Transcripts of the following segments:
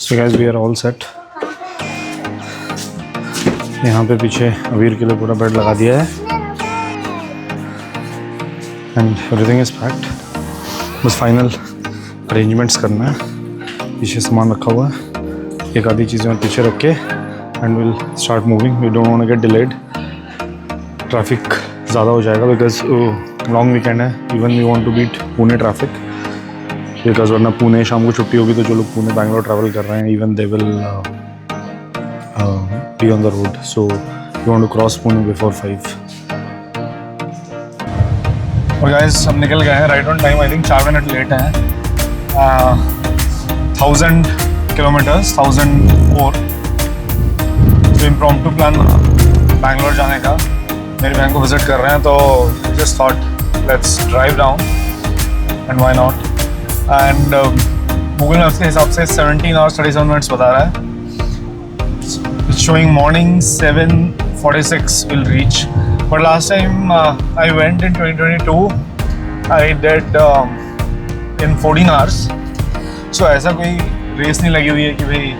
So guys we are all set. यहाँ पे पीछे अवीर के लिए पूरा बेड लगा दिया है एंड एवरीथिंग इज पैक्ड। बस फाइनल अरेंजमेंट्स करना है। पीछे सामान रखा हुआ है, एक आधी चीज़ें पीछे रख के and will start moving. We don't want to get delayed, traffic ज़्यादा हो जाएगा बिकॉज लॉन्ग वीकेंड है। Even we want to beat Pune traffic because वरना पुणे शाम को छुट्टी होगी तो जो लोग पुणे बैंगलोर ट्रैवल कर रहे हैं even they will be on the road. So we want to cross Pune before 5। और गाइस हम निकल गए हैं right on time. I think 4 minute late हैं। 1000 किलोमीटर्स 1004। तो इम्प्रॉम्प्टू प्लान बैंगलोर जाने का, मेरी बहन को विजिट कर रहे हैं तो just thought let's drive down and why not. And Google maps के हिसाब से 17 आवर्स 37 मिनट्स बता रहा है। It's showing morning 7:46 will reach, but last time I went in 2022 I did in 14 hours. So ऐसा कोई रेस नहीं लगी हुई है कि भाई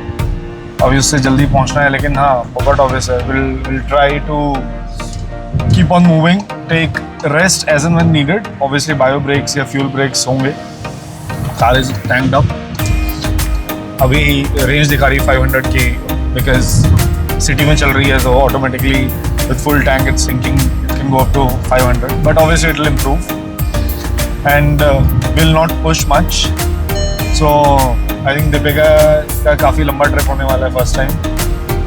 अभी उससे जल्दी पहुंचना है, लेकिन हाँ बहुत ऑब्वियस है will try to keep on moving, take rest as and when needed. Obviously bio breaks या फ्यूल ब्रेक्स होंगे। Car is tanked up. अभी रेंज दिखा रही 500 की बिकॉज सिटी में चल रही है तो automatically with full tank it's thinking it can go up to 500, but obviously it will improve and will not push much. So I think Deepika का काफ़ी लंबा ट्रिप होने वाला है first time.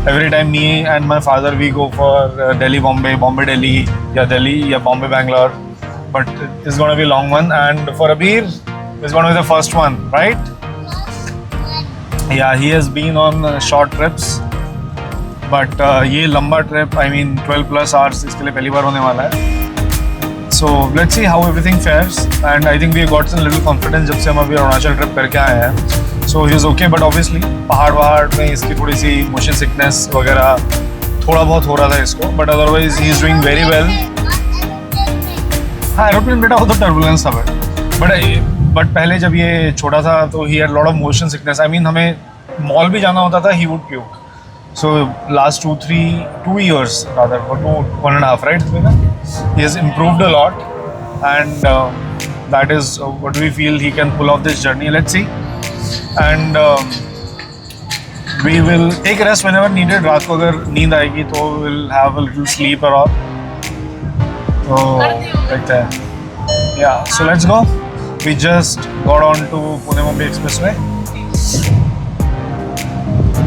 Every time me and my father we go for Delhi Bombay, Bombay Delhi या दिल्ली या Bombay Bangalore, but it's gonna be long one and for Abir is going to be the first one, right? Yeah, he has been on short trips, but ये लंबा trip I mean 12+ hours इसके लिए पहली बार होने वाला है। So let's see how everything fares, and I think we got some little confidence जब से हम अभी अरुणाचल ट्रिप करके आए हैं। So he is okay, but obviously पहाड़ में इसकी थोड़ी सी मोशन सिकनेस वगैरह थोड़ा बहुत हो रहा था इसको, but otherwise he is doing very well। हाँ एरोप्लेन बेटा वो तो टर्बुलेंस था बट पहले जब ये छोटा था तो he had lot of motion sickness. I mean हमें मॉल भी जाना होता था, he would puke. So last 2 years rather, or 1.5, right? He has improved a lot and that is what we feel he can pull off this journey. Let's see, and we will take rest whenever needed. रात को अगर नींद आएगी तो we'll have a little sleep or all. तो देखते हैं। Yeah, so let's go. We just got on to Pune-Mumbai Expressway.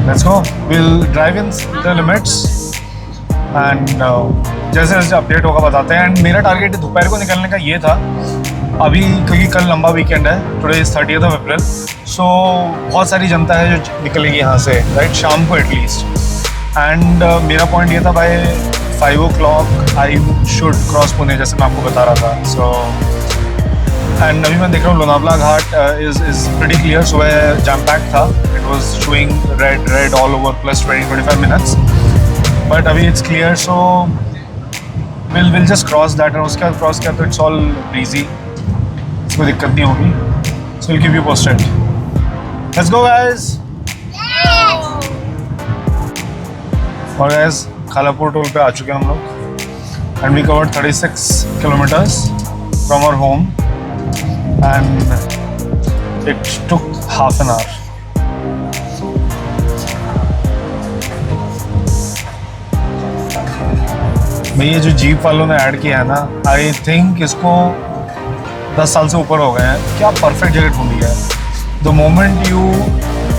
Let's go. We'll drive in the limits and जैसे जैसे अपडेट होगा बताते हैं। एंड मेरा टारगेट दोपहर को निकलने का ये था अभी, क्योंकि कल लंबा वीकेंड है। Today is 30th of April, सो बहुत सारी जनता है जो निकलेगी यहाँ से राइट शाम को एटलीस्ट। एंड मेरा पॉइंट ये था भाई 5 o'clock I should cross Pune, जैसे मैं आपको बता रहा था। सो एंड अभी मैं देख रहा हूँ Lonavala ghat is pretty clear. सुबह जैम पैक था, it was showing red all over plus 20-25 minutes, but अभी it's clear. So will just cross that and उसके बाद क्रॉस किया तो इट्स ऑल ब्रीजी, कोई दिक्कत नहीं होगी। So will keep you posted. Let's go guys. और गाइस खालापुर टोल पे आ चुके हैं हम लोग and we covered 36 kilometers from our home and it took half an hour. भाई ये जो जीप वालों ने ऐड किया है ना, आई थिंक इसको 10 साल से ऊपर हो गए हैं। क्या परफेक्ट जगह ढूंढी है। The moment you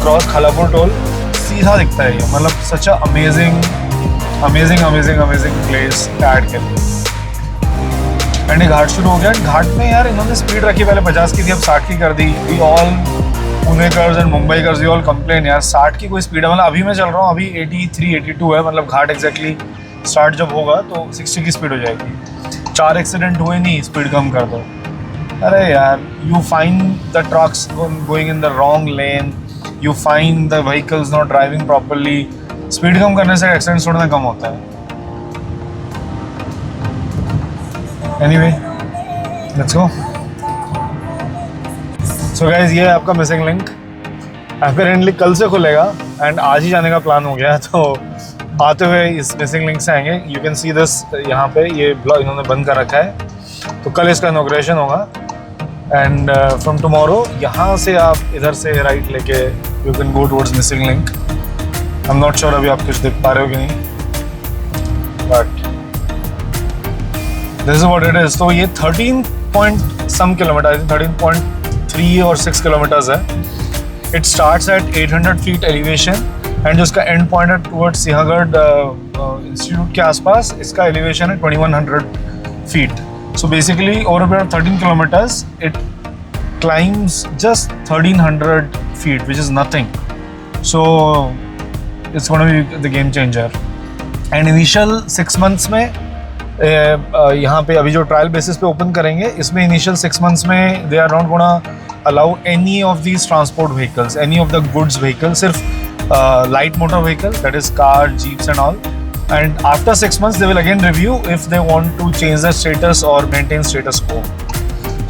cross Khalapur toll सीधा दिखता है ये, मतलब सच अ अमेजिंग प्लेस ऐड के लिए। एंड ये घाट शुरू हो गया। घाट में यार इन्होंने स्पीड रखी, पहले 50 की थी अब 60 की कर दी। वी ऑल पुणेकर्स एंड मुंबईकर्स वी ऑल कंप्लेन यार 60 की कोई स्पीड है। मतलब अभी मैं चल रहा हूँ, अभी 83-82 है। मतलब घाट एग्जैक्टली स्टार्ट जब होगा तो 60 की स्पीड हो जाएगी। 4 एक्सीडेंट हुए नहीं, स्पीड कम कर दो। अरे यार you find the trucks going in the wrong lane, you find the vehicles not driving properly. Speed कम करने से एक्सीडेंट थोड़ा कम होता है। Anyway let's go. So guys ये है आपका मिसिंग लिंक। अपेरेंटली कल से खुलेगा एंड आज ही जाने का प्लान हो गया है, तो आते हुए इस मिसिंग लिंक से आएंगे। यू कैन सी दिस, यहाँ पे ये ब्लॉक इन्होंने बंद कर रखा है, तो कल इसका इनॉग्रेशन होगा। एंड फ्रॉम टुमारो यहाँ से आप इधर से राइट लेके you can go towards missing link. I am not sure अभी आप कुछ देख पा रहे हो कि नहीं, but this is what it is. तो ये 13 पॉइंट सम किलोमीटर, 13.3 और 6 किलोमीटर्स है। It starts at 800 feet elevation and जो इसका एंड पॉइंट है टुवर्ड्स सिंहगढ़ इंस्टीट्यूट के आसपास, इसका एलिवेशन है 2100 feet. So basically over a period of 13 kilometres it climbs just 1300 feet, which is nothing. So it's going to be the game changer. And initial 6 months में यहाँ पे अभी जो ट्रायल बेसिस पे ओपन करेंगे, इसमें इनिशियल 6 months में they are not gonna allow any of these transport vehicles, any of the goods vehicle, सिर्फ light motor vehicle, that is car, jeeps and all. And after 6 months they will again review if they want to change the status or maintain status quo.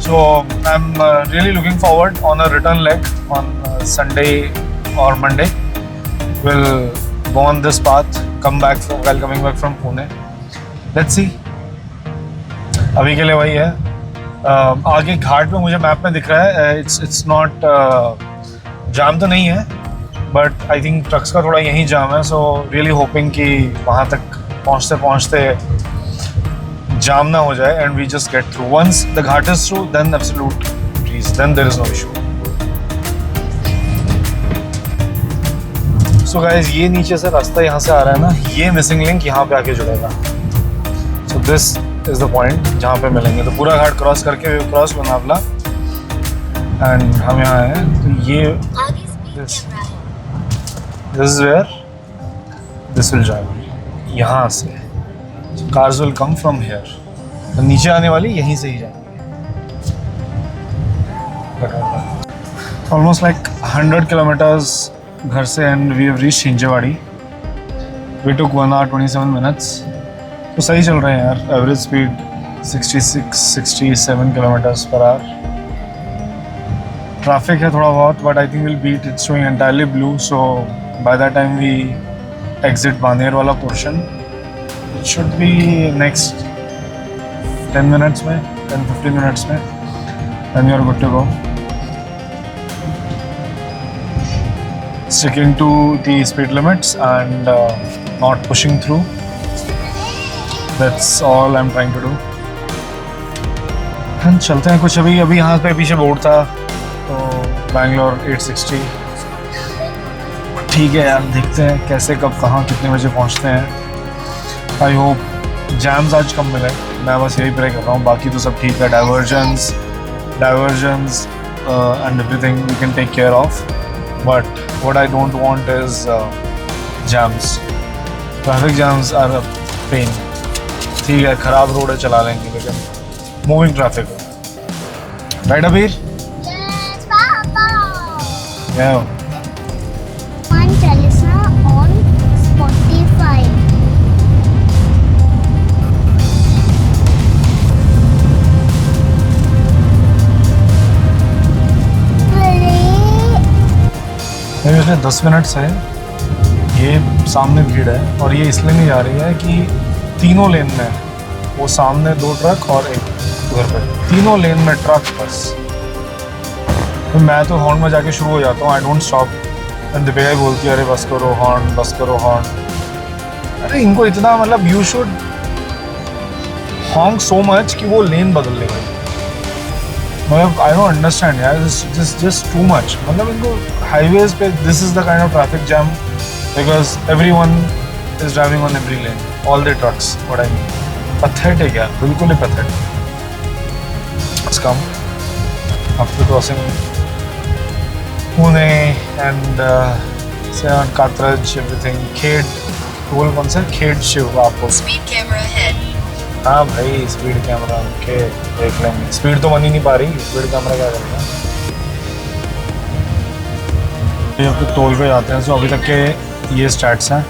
So I'm really looking forward on a return leg on Sunday or Monday. We'll go on this path, while coming back from Pune. Let's see. अभी के लिए वही है. आगे घाट में मुझे map में दिख रहा है, it's not जाम तो नहीं है, बट आई थिंक ट्रक्स का थोड़ा यही जाम है. सो रियली होपिंग कि वहाँ तक पहुँचते पहुँचते जाम ना हो जाए and we just get through. Once the ghat is through then absolute breeze, then there is no issue. So guys, ये नीचे से रास्ता यहाँ से आ रहा है ना, ये मिसिंग लिंक यहाँ पे आके जुड़ेगा. So this is the point जहाँ पे मिलेंगे. तो पूरा घाट क्रॉस करके वी क्रॉस लोनावला एंड हम यहाँ हैं. तो ये This is where this will drive. यहाँ से cars will come from here. तो नीचे आने वाली यहीं से ही जाएंगे. Almost like 100 kilometers घर से and we have reached Hinjewadi. We took 1 hour 27 minutes. तो सही चल रहे हैं यार. Average speed 66-67 kilometers per hour. Traffic है थोड़ा बहुत, but I think will beat. It's showing entirely blue, so by the time we exit Baner वाला portion it should be next 10 minutes में, 10-15 minutes में, and you are good to go. Sticking to the speed limits and not pushing through, that's all I am trying to do. And चलते हैं कुछ. अभी यहाँ पे पीछे बोर्ड था, तो बैंगलोर 860. ठीक है यार, देखते हैं कैसे, कब, कहाँ, कितने बजे पहुँचते हैं. आई होप जैम्स आज कम मिले, मैं बस यही प्रे कर रहा हूँ. बाकी तो सब ठीक है. Diversions and everything we can take care of, but what I don't want is jams. Traffic jams are a pain. ठीक है, ख़राब रोड है, चला लेंगे, लेकिन moving traffic. Right Abir? Yeah. One Jalisa on Spotify. पिछले 10 मिनट से ये सामने भीड़ है, और ये इसलिए नहीं जा रही है कि तीनों लेन में, वो सामने 2 ट्रक और एक उधर पे, तीनों लेन में ट्रक बस. तो मैं तो हॉर्न में जाके शुरू हो जाता हूँ. I don't stop. And Deepika बोलती है अरे बस करो हॉर्न, बस करो हॉर्न. अरे इनको इतना, मतलब you should honk so much कि वो लेन बदल लेगा. मतलब आई डोंट अंडरस्टैंड यार, जस्ट टू मच. मतलब इनको हाईवेज पे this is the kind of traffic jam because everyone is driving on every lane, all the trucks. What I mean, pathetic है, बिल्कुल ही pathetic. It's come after crossing Pune and say on Katraj, everything. Khed, toll कौन सा? खेड शिव आपको. Speed camera ahead. हाँ भाई, speed camera के देख लेंगे. स्पीड तो बन ही नहीं पा रही, स्पीड कैमरा क्या करेगा. ये अब तो टोल पे जाते हैं. सो अभी तक के ये स्टैट्स हैं.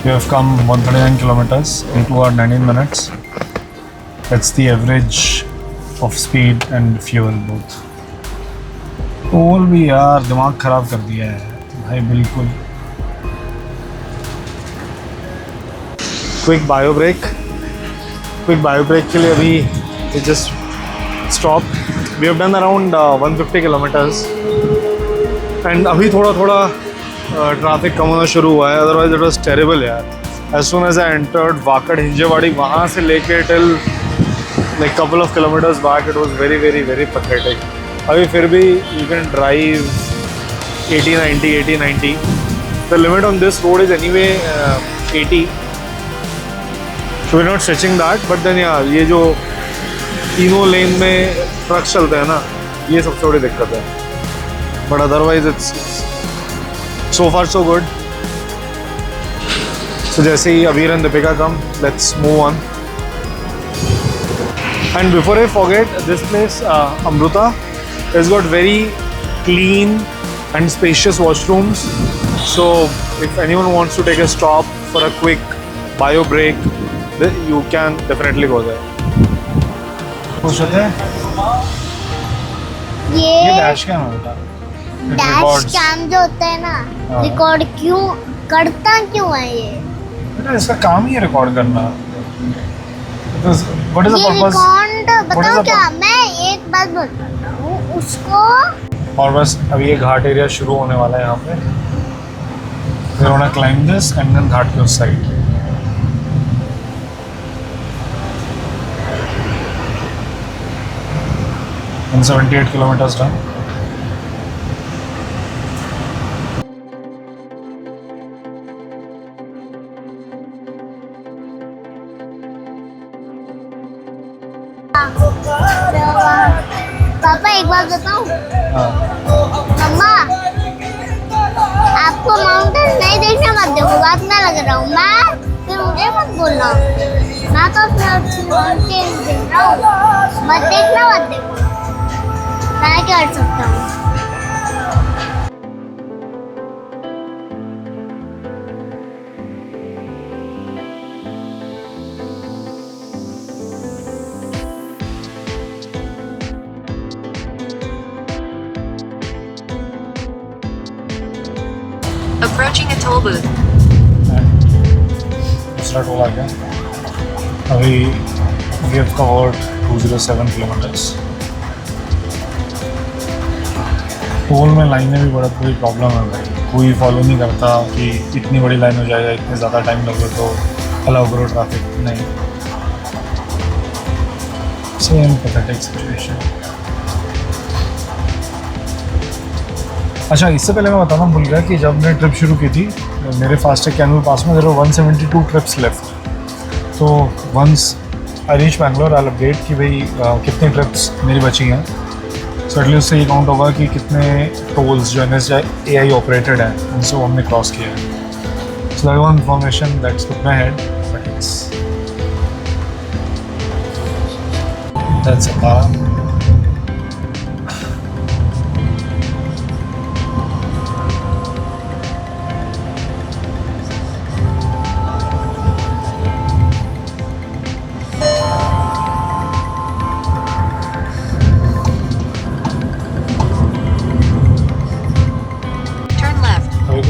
We have come 139 kilometers in 2 hours 19 minutes. That's the average of speed and fuel both. Toll भी यार दिमाग ख़राब कर दिया है भाई बिल्कुल। क्विक बायो ब्रेक के लिए अभी just stop. We have done around 150 kilometers and अभी थोड़ा ट्रैफिक कम होना शुरू हुआ है, अदरवाइज इट वाज टेरेबल यार। As soon as I entered Wakad Hinjewadi, वहाँ से लेके till like couple of kilometers back it was very very very pathetic. अभी फिर भी you can drive 80-90। The limit on this road is anyway 80, so we're not stretching that, but then यार ये जो तीनों लेन में ट्रक चलते हैं ना, ये सबसे बड़ी दिक्कत है। But otherwise it's so far so good. So जैसे ही Abir and Deepika come, let's move on. And before I forget, this place Amrita has got very clean and spacious washrooms, so if anyone wants to take a stop for a quick bio break, you can definitely go there. खुश होते हैं? ये dash cam होता है। Dash cam जो होता है ना, रिकॉर्ड क्यों करता क्यों है ये? बेटा इसका काम ही है रिकॉर्ड करना। What is the ये purpose? रिकॉर्ड बताओ क्या, मैं एक बात बोलता हूँ उसको। और बस अभी ये घाट एरिया शुरू होने वाला है यहाँ पे। We're gonna climb this and then घाट के उस साइड। And 78 kilometers done. पापा एक बात बताऊं? हाँ। मम्मा आपको माउंटेन नहीं देखना मत देखो, बात ना लग रहा हूँ मैं, फिर मुझे मत बोलना। मैं तो अपने माउंटेन देख रहा हूँ, मत देखना मत देखो, मैं क्या कर सकता हूँ। Approaching a toll booth. दूसरा टोल आ गया। अभी we have covered 207 kilometers. Toll में लाइनें भी बड़ा बड़ी प्रॉब्लम है भाई, कोई फॉलो नहीं करता कि इतनी बड़ी लाइन हो जाएगा, इतने ज़्यादा टाइम लगे तो अलाउ करो ट्रैफिक, नहीं। Same pathetic situation. अच्छा, इससे पहले मैं बताना भूल गया कि जब मैंने ट्रिप शुरू की थी, मेरे फास्टैग कैनुअल पास में देयर वर 172 ट्रिप्स लेफ्ट। तो once I reach Bangalore I update कि भाई कितनी ट्रिप्स मेरी बची हैं। सो एटलीस्ट उससे ये काउंट होगा कि कितने टोल्स जो NHAI ऑपरेटेड हैं उनसे वो हमने क्रॉस किया है। So that one information that's put my head, but it's that's a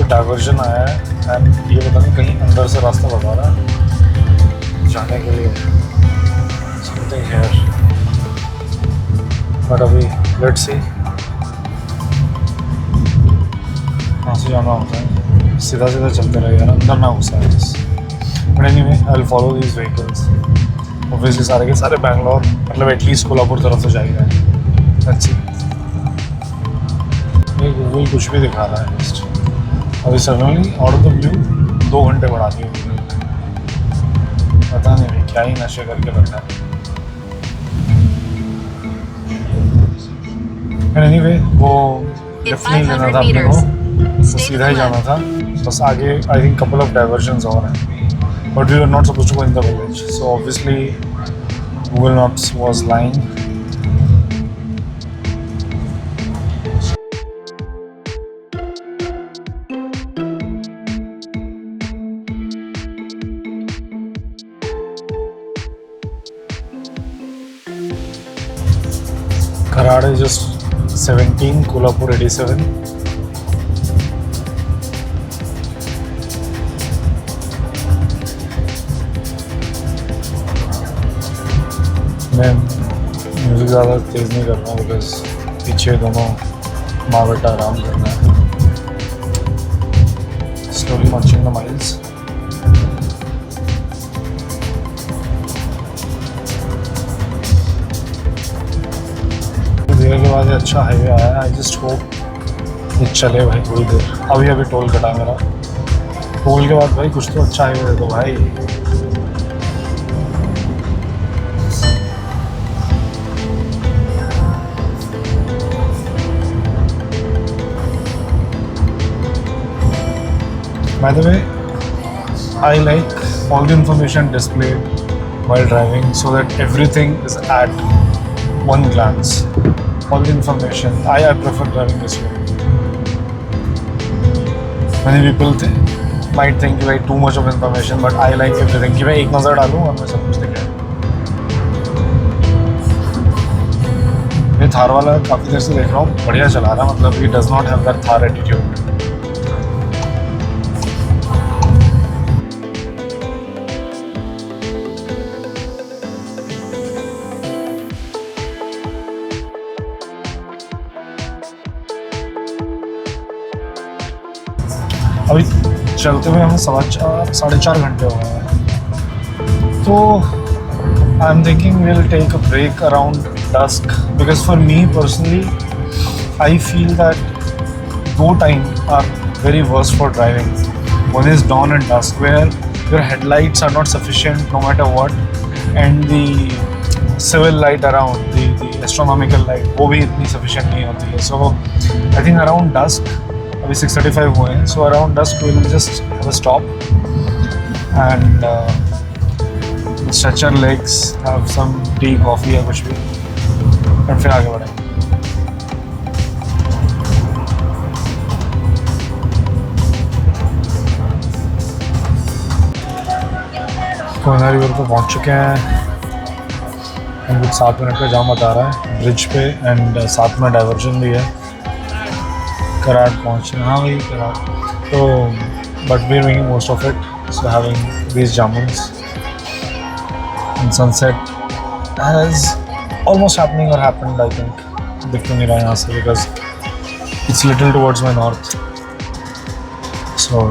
diversion आया है एंड ये पता नहीं कहीं अंदर से रास्ता बता रहा है जाने के लिए, समथिंग हियर, बट अभी लेट्स सी कहाँ से जाना होता है। सीधा सीधा चलते रहे यार, अंदर ना घुसा है बस। But anyway I will follow these vehicles. Obviously सारे के सारे बैंगलोर, मतलब एटलीस्ट कोल्हापुर तरफ से जाएगा। Let's see. ये गूगल कुछ भी दिखा रहा है जस्ट। अभी suddenly out of the blue 2 घंटे बढ़ा दिए, पता नहीं भाई क्या ही नशे करके बैठा है। एनीवे वो लिफ्ट नहीं लेना था अपने को, तो सीधा ही जाना था। बस आगे I think couple of diversions और हैं, but we are not supposed to go in the village, so obviously Google Maps was lying. Karad is just 17 Kolhapur 87। मैं म्यूज़िक ज़्यादा तेज़ नहीं कर रहा हूँ बिकॉज पीछे दोनों माँ बेटा आराम करना है। Slowly munching the miles. देर के बाद अच्छा हाईवे आया है। आई जस्ट होप ये चले भाई थोड़ी देर। अभी टोल कटा मेरा। टोल के बाद भाई कुछ तो अच्छा हाईवे दे दो भाई। By the way, I like all the information displayed while driving so that everything is at one glance. All the information. I prefer driving this way. Many people might think like too much of information, but I like everything. कि मैं एक नज़र डालूँ और मैं सब कुछ दिख जाए। ये थार वाला काफ़ी देर से देख रहा हूँ, बढ़िया चला रहा, मतलब he does not have that Thar attitude. अभी चलते हुए हमें 4.5 घंटे हो गए हैं, तो I am thinking we will take a break around dusk because for me personally I feel that दो time are very worst for driving. One is dawn and dusk where your headlights are not sufficient no matter what, and the civil light around, the astronomical light, वो भी इतनी sufficient नहीं होती है. So I think around dusk, अभी 6:35 हुए हैं, so around dusk we will just have a stop and stretch our legs, have some tea, coffee या कुछ भी, और फिर आगे बढ़ेंगे. कोयना रिवर पे पहुंच चुके हैं. हम कुछ 7 मिनट का जाम बता रहा है ब्रिज पे, एंड साथ में डाइवर्जन भी है. कराड़ पहुँच रहे हैं. हाँ भाई कराड़. तो but we are making most of it, so having these jamuns and sunset has almost happening और हैपेंड. आई थिंक दिख तो नहीं रहा यहाँ से because it's little towards my north. So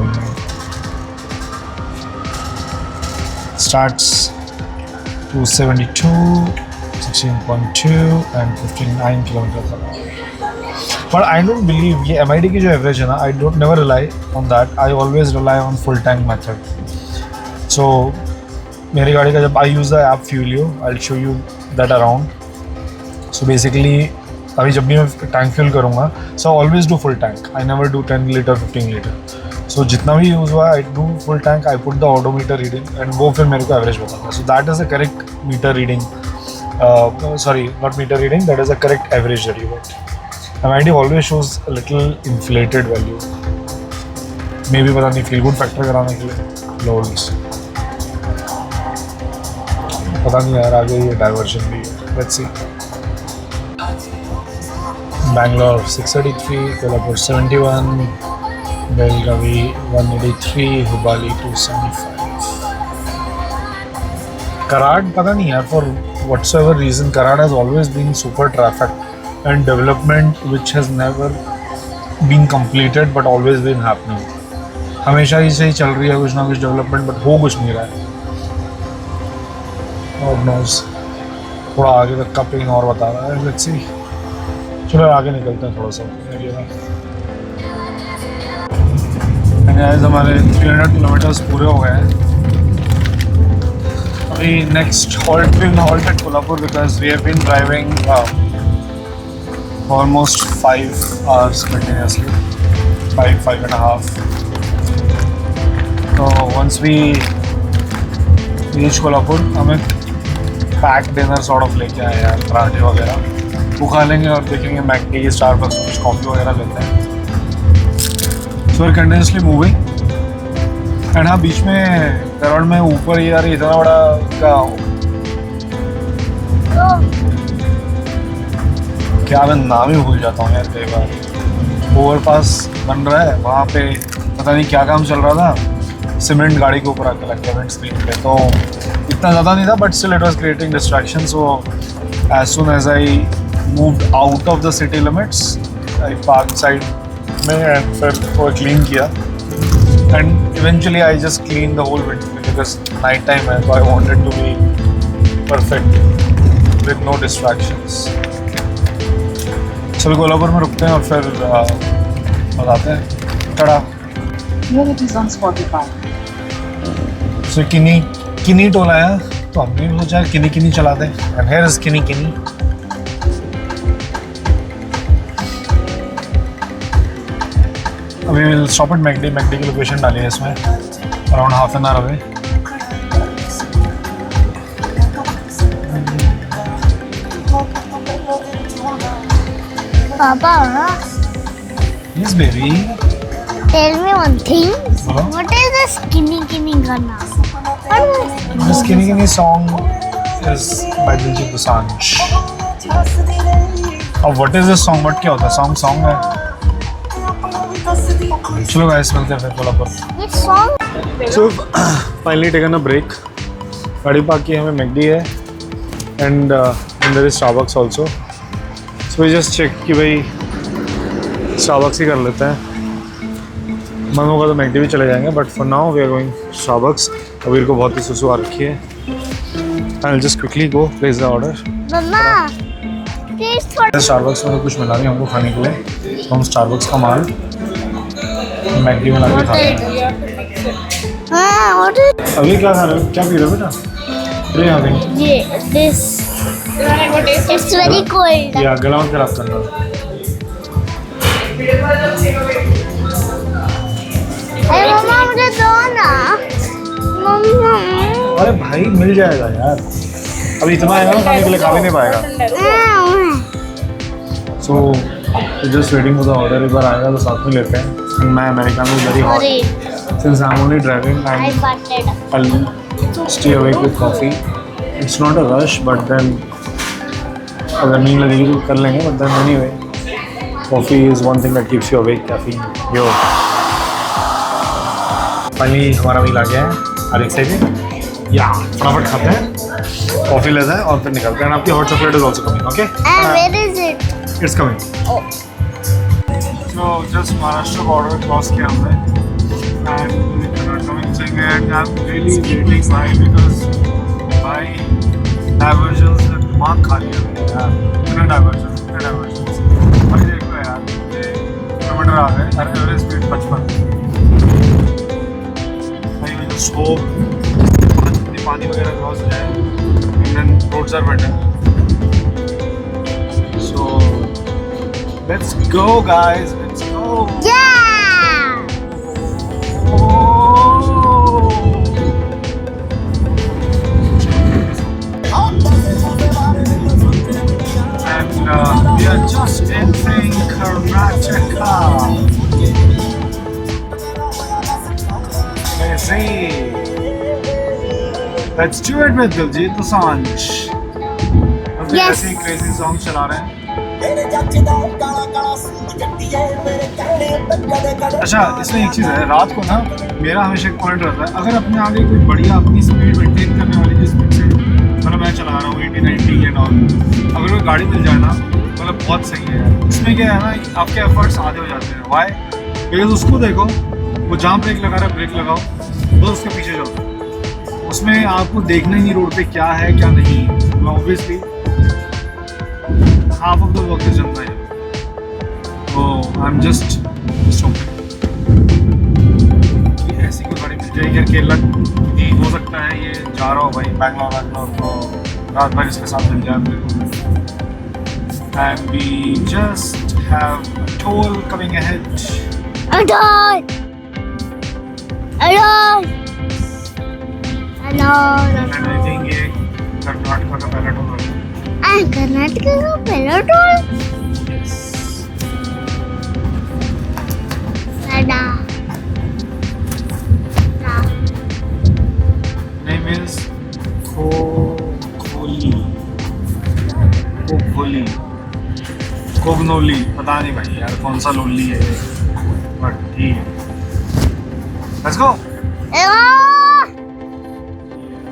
starts 272, 16.2 and 59 kilometers per hour. But I don't believe ये MID की जो एवरेज है ना, I don't never rely on that. I always rely on full tank method. So मेरी गाड़ी का जब I use the app Fuelio, I'll show you that around. So basically अभी जब भी मैं टैंक फ्यूल करूँगा, so I always do full tank. I never do 10 liter 15 liter. So जितना भी यूज़ हुआ I do full tank, I put the odometer reading and वो फिर मेरे को एवरेज बताता है. So that is a correct meter reading, sorry not meter reading, that is a correct average that you get. MID always shows little inflated value, मे भी पता नहीं फील गुड फैक्टर कराने के लिए लोल्स. पता नहीं यार, आगे ये डाइवर्जन भी है. Let's see. Bangalore 633, Kolhapur 71, Belgavi 183, Hubali 275. Karad, पता नहीं यार, for whatsoever reason, Karad has always been super traffic and development which has never been completed but always been happening. हमेशा ही सही चल रही है कुछ ना कुछ डेवलपमेंट, बट हो कुछ नहीं रहा है. God knows. थोड़ा आगे तक का पिंग और बता रहा है. Let's see. चलो आगे निकलते हैं थोड़ा सा. हमारे 300 किलोमीटर्स पूरे हो गए हैं. अभी next halt at Kolhapur because we have been driving almost 5 hours continuously, 5.5. तो वंस वी रीच कोल्हापुर हमें पैक डिनर सॉर्ट ऑफ लेके आए यार, पराठे वगैरह वो खा लेंगे और देखेंगे मैकडी की स्टारबक्स में कुछ कॉफ़ी वगैरह लेते हैं. So we're continuously moving. And हाँ, बीच में कराड़ में ऊपर यार इतना बड़ा का क्या मैं नाम ही भूल जाता हूँ यार कई बार। ओवरपास बन रहा है वहाँ पे, पता नहीं क्या काम चल रहा था, सीमेंट गाड़ी के ऊपर आके लग गया विंड स्क्रीन पे, तो इतना ज़्यादा नहीं था but still it was creating distraction. So as soon as I moved out of the city limits, I park side में एंड फिर वो क्लीन किया and eventually I just clean the whole wind because night time है, तो I wanted to be perfect with no distractions. चलो कोल्हापुर में रुकते हैं और फिर बताते हैं कड़ा। Here it is on Spotify. So किनी टोला है, तो हमने भी सोचा किनी चला दें। And here is किनी। अभी we'll stop at मैकडी की लोकेशन डाली है इसमें, around half an hour away. पापा Yes baby. tell me one thing. Hello? What is this किनी गाना? This किनी song is by Diljit Dosanjh. अब what is this song? What क्या होता है? Song है। चलो guys मिलते हैं फिर Kolhapur. Which song? So finally taken a break. गाड़ी पार्क की हमें मैकडी है and there is Starbucks also. So we just check कि भाई Starbucks ही कर लेते हैं, मन होगा तो मैकडी भी चले जाएंगे but for now we are going Starbucks। Abir को बहुत ही सुसु आ रखी है। I will just quickly go place the order. मम्मा प्लीज थोड़ा Starbucks में तो कुछ मिला नहीं हमको खाने के लिए, तो हम Starbucks का माल मैकडी में ला के खाते हैं। हाँ what is अभी क्या खा रहे हो, क्या पी रहे हो बेटा? अरे यहाँ पे ये this it's very cold। या गला मत खराब करना। अरे मम्मा मुझे दो ना मम्मा। अरे भाई मिल जाएगा यार, अभी इतना है ना खाने के लिए, खा भी नहीं पाएगा। So just waiting for the order, एक बार आएगा तो साथ में लेते हैं। मैं americano very hot since I am only driving I and farted। I'll stay awake with coffee. It's not a rush, but then अगर नींद लगेगी तो कर लेंगे, but then anyway, coffee is one thing that keeps you awake. Caffeine, yo. Finally हमारा मील आ गया है, are excited? या फटाफट खाते हैं, कॉफी लेते हैं और फिर निकलते हैं। आपकी hot chocolate is also coming, okay? And where is it? It's coming. Oh. So just Maharashtra border cross किया हमने and convincing and I'm really waiting why because by diversions से दिमाग खा लिया मैंने यार, इतने diversions भाई देखो यार, किलोमीटर आ गए और एवरेज स्पीड 55। भाई मैं just hope पानी वगैरह क्रॉस हो जाए and then roads are better. So let's go guys, let's go. Yeah. And we are just entering Karnataka. Crazy. Let's do it with Diljit Dosanjh. Yes. ऐसे ही crazy songs चला रहे हैं। अच्छा इसमें एक चीज़ है, रात को ना मेरा हमेशा एक पॉइंट रहता है, अगर अपने आगे कोई बढ़िया अपनी स्पीड मेंटेन करने वाली जिस स्पीड से मतलब मैं चला रहा हूँ 80-90 एंड ऑल, अगर कोई गाड़ी मिल जाए ना मतलब बहुत सही है यार। उसमें क्या है ना, आपके एफर्ट्स आधे हो जाते हैं। वाई? बिकॉज उसको देखो, वो जहाँ ब्रेक लगा रहा है ब्रेक लगाओ, तो उसके पीछे जाओ। उसमें आपको देखना ही नहीं रोड पे क्या है क्या नहीं, obviously half of the work is done by him. So I'm just hoping कि ऐसी कोई गाड़ी मिल जाएगी यार। केरला भी हो सकता है, ये जा रहा हो भाई बैंगलोर तो रात भर इसके साथ मिल जाए। And we just have a toll coming ahead. Adol. And I think ये कर्नाटका का पहला टोल है। कर्नाटका का पहला टोल। Name is Kholi. कोगनोली, पता नहीं भाई यार कौन सा लोली है, बट ठीक है। Let's go. आह!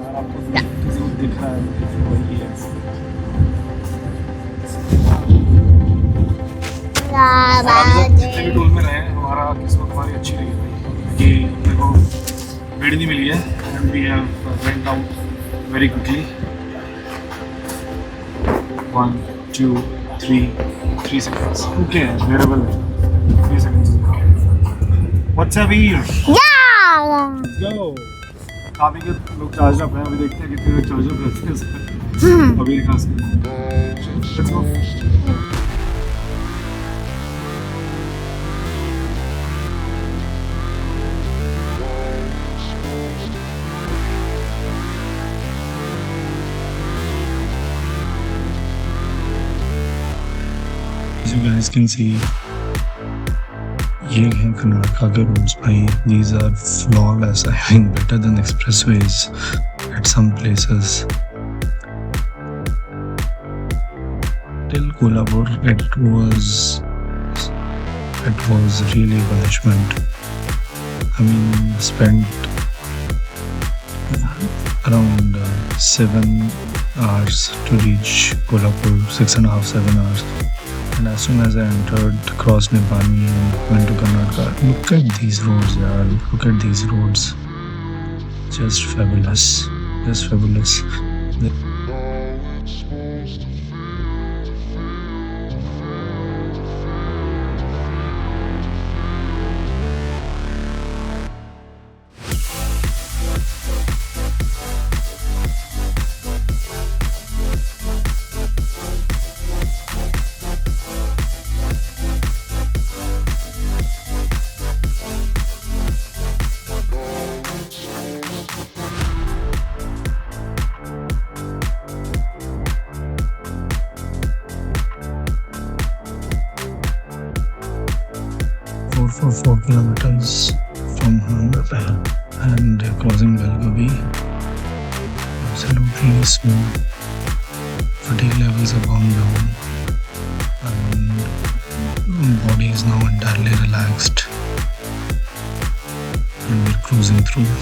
यार आपको किसी को दिख रहा है वही है। और अभी तक जितने भी टूल में रहे हमारा किस्मत हमारी अच्छी रही भाई कि अपने को भीड़ नहीं मिली है and we have went out very quickly. 1 2 3 seconds okay variable 3 seconds। What's up here, Yeah! Go. काफी के लोग चार्ज अप हैं, अभी देखते हैं कितने लोग चार्ज अप रहते हैं इसमें। अभी खास let's go. As you guys can see, ये है कर्नाटका के roads भाई. These are flawless. I mean, better than expressways at some places. Till Kolhapur, it was really punishment. I mean, spent around 7 hours to reach Kolhapur, 6.5, 7 hours. And as soon as I entered, crossed Nipani and went to Karnataka, look at these roads, yaar. Look at these roads. Just fabulous. Just fabulous. For 4 kilometers from Handapur and crossing Belgavi. Absolutely smooth. Fatigue levels have gone down and body is now entirely relaxed and we're cruising through.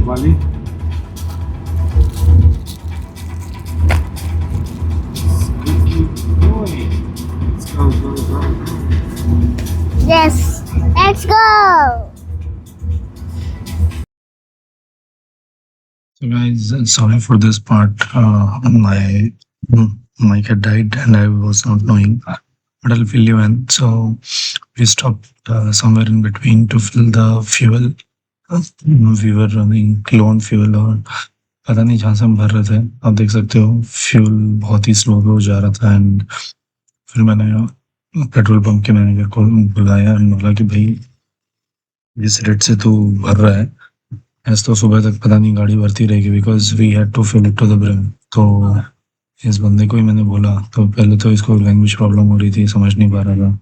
Bali. Let's go. Yes, let's go. So guys, sorry for this part. My mic had died and I was not knowing, but I'll fill you in. So we stopped somewhere in between to fill the fuel. We were running low on fuel और पता नहीं जहाँ से हम भर रहे थे, आप देख सकते हो फ्यूल बहुत ही स्लो हो जा रहा था। एंड फिर मैंने पेट्रोल पंप के मैनेजर को बुलाया और बोला कि भाई जिस रेट से तू भर रहा है ऐसा तो सुबह तक पता नहीं गाड़ी भरती रहेगी, because we had to fill it to the brim. तो इस बंदे को ही मैंने बोला, तो पहले तो इसको लैंग्वेज प्रॉब्लम हो रही थी, समझ नहीं पा रहा था।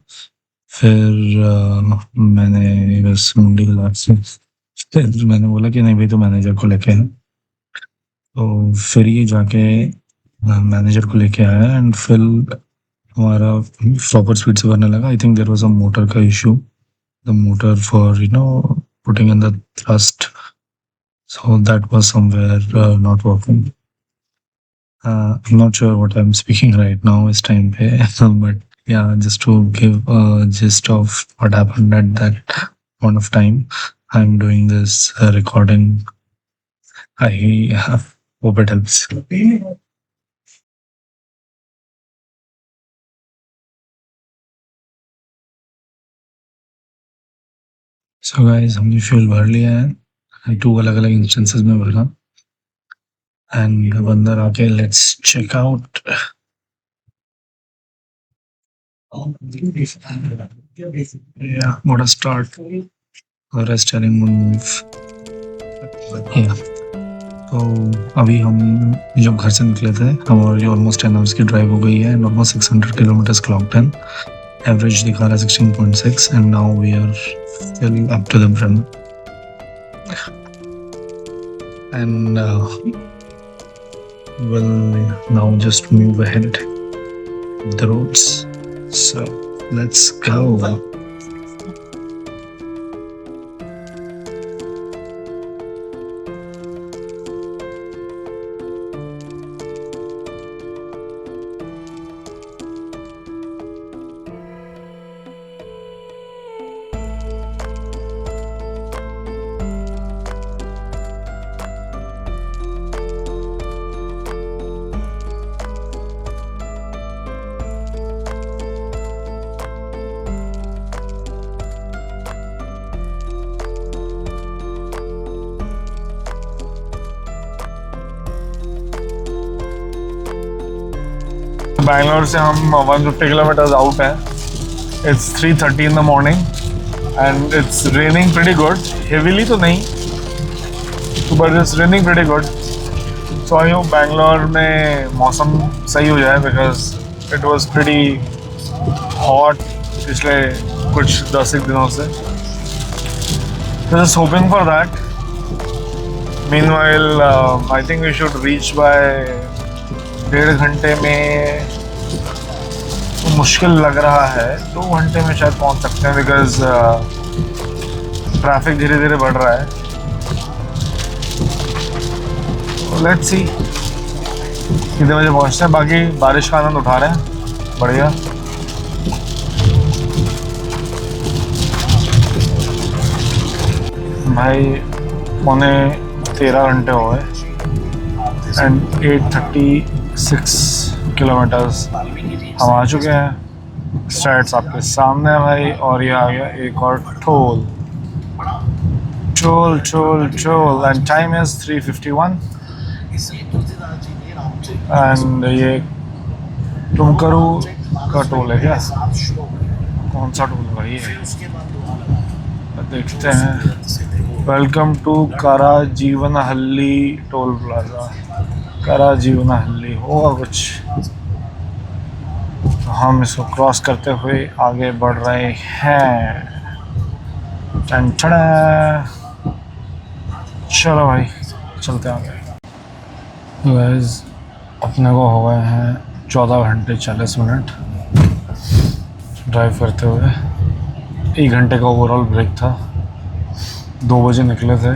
फिर मैंने बस मुंडी हिला से फिर मैंने बोला कि नहीं भाई तो मैनेजर को लेके है। तो फिर ये जाके मैनेजर को लेके आया एंड फिर हमारा प्रॉपर स्पीड से भरने लगा। I think there was a motor का issue, the motor for putting in the thrust, so that was somewhere not working I'm not sure what I'm speaking right now is time pe, but yeah, just to give a gist of what happened at that point of time, I'm doing this recording. I hope it helps. So guys, हमने fuel भर लिया है 2 अलग-अलग instances में भरा and अब अंदर आके let's check out. Yeah, what a start. The rest telling move. Yeah. तो अभी हम जब घर से निकले थे हमारी ऑलमोस्ट 10 आवर्स की ड्राइव हो गई है and almost 600 kilometers clocked in. Average दिखा रहा है 16.6 and now we are still up to the brim. And we'll now just move ahead with the roads. So let's go. Bangalore से हम 150 किलोमीटर्स आउट हैं. It's 3:30 in the morning and it's raining pretty good. Heavily तो नहीं, but it's raining pretty good. So I hope Bangalore में मौसम सही हो जाए because it was pretty hot पिछले कुछ 10 दिनों से. Just hoping for that. Meanwhile I think we should reach by 1.5 घंटे में. तो मुश्किल लग रहा है 2 घंटे में शायद पहुंच सकते हैं बिकॉज ट्रैफिक धीरे धीरे बढ़ रहा है. लेट्स सी कितने बजे पहुंचते हैं. बाकी बारिश का आनंद उठा रहे हैं. बढ़िया. भाई 13 घंटे हो गए एंड 836 किलोमीटर्स हम आ चुके हैं. स्टैट्स आपके सामने है भाई. और ये आ गया एक और toll. And time is 3:51 and ये टुमकुरू का टोल है क्या? कौन सा टोल है भाई ये? देखते हैं. Welcome to Karajeevanahalli toll plaza. Karajeevanahalli होगा कुछ. तो हम इसको क्रॉस करते हुए आगे बढ़ रहे हैं. चलो भाई चलते हैं आगे. गाइस अपने को हो गए हैं 14 घंटे 40 मिनट ड्राइव करते हुए. 1 घंटे का ओवरऑल ब्रेक था. 2 बजे निकले थे.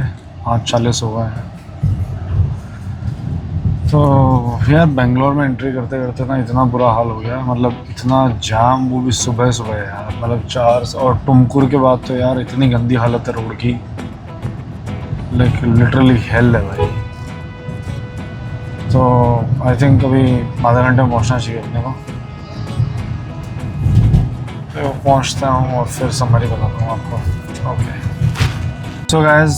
8:40 हो गए हैं. तो यार बेंगलोर में एंट्री करते करते ना इतना बुरा हाल हो गया. मतलब इतना जाम, वो भी सुबह सुबह यार. मतलब 4 और टुमकुर के बाद तो यार इतनी गंदी हालत है रोड की. लाइक लिटरली हेल है भाई. तो आई थिंक अभी आधा घंटे में पहुंचना चाहिए अपने को. तो पहुंचता हूँ और फिर समरी बताता हूँ आपको. Okay. So guys,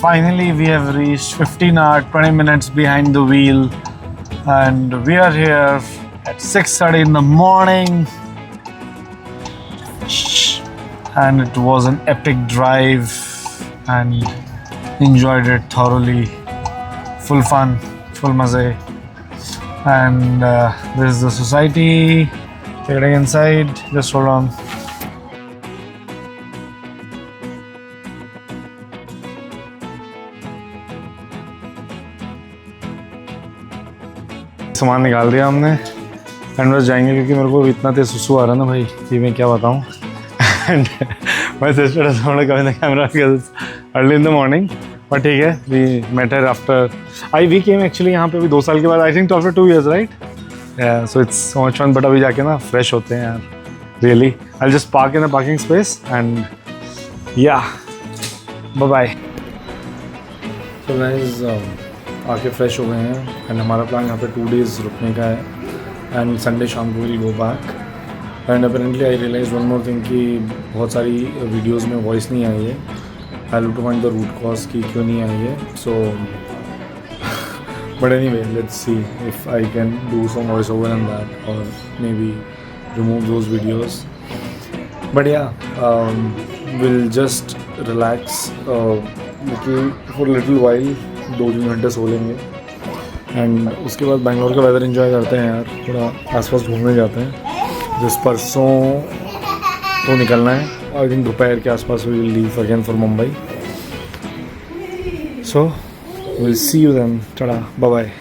finally we have reached 15 hours 20 minutes behind the wheel and we are here at 6:30 in the morning and it was an epic drive and enjoyed it thoroughly. Full fun, full maze. And this is the society. Getting inside, just hold on. सामान निकाल दिया हमने and बस जाएंगे क्योंकि मेरे को इतना तेज सुसु आ रहा ना भाई कि मैं क्या बताऊँ. And my sister has found a camera because it's early in the morning but ठीक है, we met here after we came actually यहाँ पे अभी 2 साल के बाद, I think after 2 years, right? So it's so much fun. But अभी जाके ना फ्रेश होते हैं यार, really. I just park in the parking space and या बाय बाय. तो गाइस आके फ्रेश हो गए हैं एंड हमारा प्लान यहाँ पे 2 days रुकने का है एंड संडे शाम को will go back. And apparently I realise one more thing कि बहुत सारी वीडियोस में वॉइस नहीं आई है. I have to find the root cause कि क्यों नहीं आई है. So but anyway, let's see if I can do some voice over and that और maybe remove those videos. But yeah will just relax for little while. 2-3 घंटे सो लेंगे and उसके बाद बैंगलोर का वेदर एंजॉय करते हैं यार. थोड़ा आसपास घूमने जाते हैं. जिस परसों तो निकलना है, आई थिंक दोपहर के आसपास we will leave again for Mumbai. So will see you then. Tata, bye bye.